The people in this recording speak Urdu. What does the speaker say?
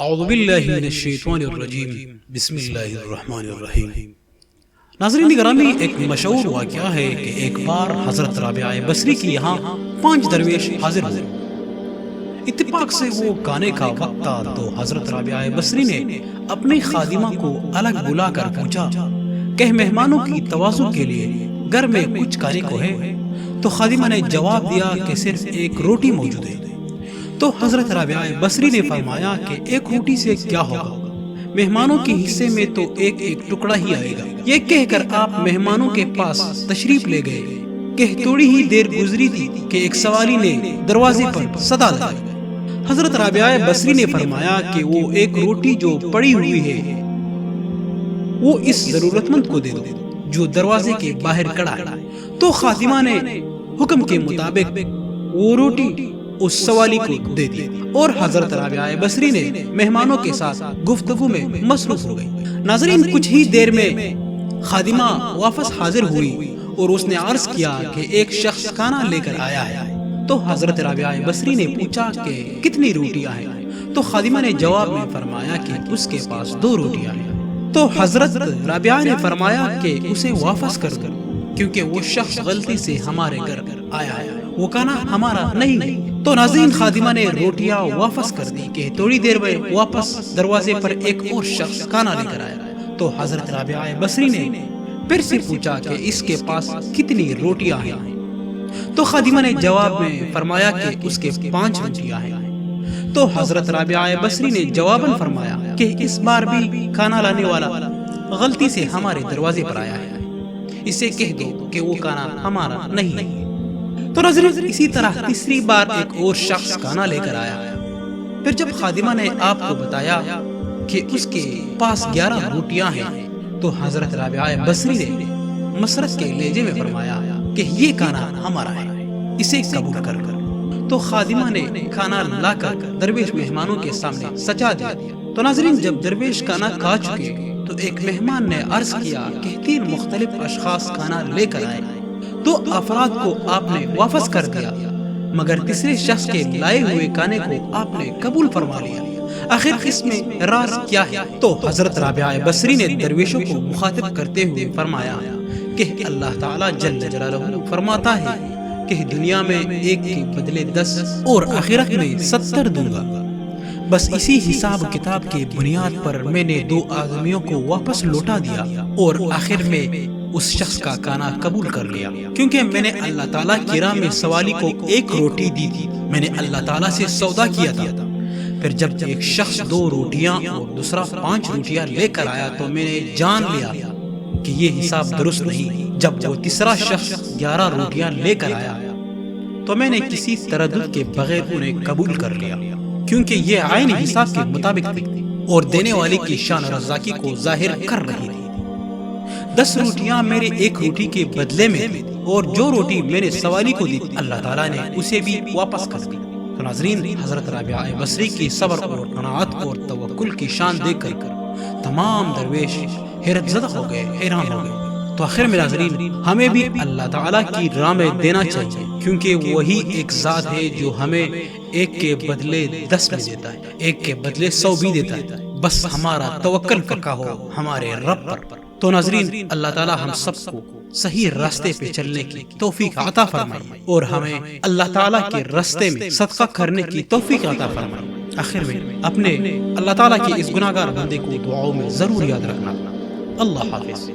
اعوذ باللہ من الشیطان الرجیم بسم اللہ الرحمن الرحیم۔ ناظرین گرامی، ایک مشہور واقعہ ہے کہ ایک بار حضرت رابعہ بصری کی یہاں 5 درویش حاضر ہوئے۔ اتفاق سے وہ کھانے کا وقت تھا تو حضرت رابعہ بصری نے اپنی خادمہ کو الگ بلا کر پوچھا کہ مہمانوں کی تواضع کے لیے گھر میں کچھ کھانے کو ہے؟ تو خادمہ نے جواب دیا کہ صرف ایک روٹی موجود ہے۔ تو حضرت رابعہ بصری نے فرمایا کہ ایک روٹی سے کیا ہوگا، مہمانوں کے حصے میں تو ایک ایک ٹکڑا ہی آئے گا۔ یہ کہہ کر آپ مہمانوں کے پاس تشریف لے گئے کہ تھوڑی ہی دیر گزری تھی کہ ایک سوالی نے دروازے پر صدا لگائی۔ حضرت رابعہ بصری نے فرمایا کہ وہ ایک روٹی جو پڑی ہوئی ہے وہ اس ضرورت مند کو دے دو جو دروازے کے باہر کھڑا ہے۔ تو خادمہ نے حکم کے مطابق وہ روٹی اس سوالی کو دے دی اور حضرت رابعہ بصری نے مہمانوں کے ساتھ گفتگو میں مصروف ہو گئی۔ ناظرین، کچھ ہی دیر میں خادمہ واپس حاضر ہوئی اور اس نے عرض کیا کہ ایک شخص کھانا لے کر آیا ہے۔ تو حضرت رابعہ بصری نے پوچھا کہ کتنی روٹیاں ہیں؟ تو خادمہ نے جواب میں فرمایا کہ اس کے پاس 2 روٹیاں ہیں۔ تو حضرت رابعہ نے فرمایا کہ اسے واپس کر دو کیونکہ وہ شخص غلطی سے ہمارے گھر آیا ہے، وہ کھانا ہمارا نہیں ہے۔ تو ناظرین، خادمہ نے روٹیاں واپس کر دی کہ تھوڑی دیر میں واپس دروازے پر ایک اور شخص کھانا لے کر آیا۔ تو حضرت رابعہ بصری نے پھر سے پوچھا کہ اس کے پاس کتنی روٹیاں ہیں؟ تو خادمہ نے جواب میں فرمایا کہ اس کے 5 روٹیاں ہیں۔ تو حضرت رابعہ بصری نے جواباً فرمایا کہ اس بار بھی کھانا لانے والا غلطی سے ہمارے دروازے پر آیا ہے، اسے کہہ دو کہ وہ کھانا ہمارا نہیں ہے۔ تو ناظرین، اسی طرح تیسری بار ایک اور شخص کھانا لے کر آیا۔ پھر جب خادمہ نے آپ کو بتایا کہ اس کے پاس 11 روٹیاں ہیں تو حضرت رابعہ بصری نے مسرت کے لہجے میں فرمایا کہ یہ کھانا ہمارا ہے، اسے قبول کر۔ تو خادمہ نے کھانا لا کر درویش مہمانوں کے سامنے سجا دیا۔ تو ناظرین، جب درویش کھانا کھا چکے تو ایک مہمان نے عرض کیا کہ 3 مختلف اشخاص کھانا لے کر آئے، تو افراد کو آپ نے واپس کر دیا مگر تیسرے شخص کے لائے ہوئے کھانے کو آپ نے قبول فرما لیا، آخر اس میں راز کیا ہے؟ تو حضرت رابعہ بصری نے درویشوں کو مخاطب کرتے ہوئے فرمایا کہ اللہ تعالیٰ جل جلالہ فرماتا ہے کہ دنیا میں ایک کے بدلے 10 اور آخرت میں 70 دوں گا۔ بس اسی حساب کتاب کے بنیاد پر میں نے 2 آدمیوں کو واپس لوٹا دیا اور آخر میں اس شخص کا کھانا قبول کر لیا، کیونکہ میں نے اللہ تعالیٰ کی راہ میں سوالی کو 1 روٹی دی تھی، میں نے اللہ تعالیٰ سے سودا کیا تھا۔ پھر جب ایک شخص 2 روٹیاں اور دوسرا 5 روٹیاں لے کر آیا تو میں نے جان لیا کہ یہ حساب درست نہیں۔ جب وہ تیسرا شخص 11 روٹیاں لے کر آیا تو میں نے کسی تردد کے بغیر انہیں قبول کر لیا، کیونکہ یہ عین حساب کے مطابق تھی اور دینے والے کی شان رضاکی کو ظاہر کر رہی تھی۔ 10 روٹیاں میرے 1 روٹی کے بدلے میں تھی اور جو روٹی میں نے سوالی کو دی اللہ تعالیٰ نے اسے بھی واپس کر دی۔ تو ناظرین، حضرت رابعہ بصری کی صبر اور قناعت اور توکل کی شان دیکھ کر تمام درویش حیرت زدہ ہو گئے، حیران ہو گئے۔ تو آخر میں ناظرین، ہمیں بھی اللہ تعالیٰ کی راہ میں دینا چاہیے، کیونکہ وہی ایک ذات ہے جو ہمیں 1 کے بدلے 10 بھی دیتا ہے، 1 کے بدلے 100 بھی دیتا ہے، بس ہمارا توکل پکا ہو ہمارے رب پر۔ تو ناظرین، اللہ تعالیٰ ہم سب کو صحیح راستے پہ چلنے کی توفیق عطا فرمائے اور ہمیں اللہ تعالیٰ کے راستے میں صدقہ کرنے کی توفیق عطا فرمائے۔ آخر میں اپنے اللہ تعالیٰ کے اس گناہگار بندے کو دعاؤں میں ضرور یاد رکھنا۔ اللہ حافظ۔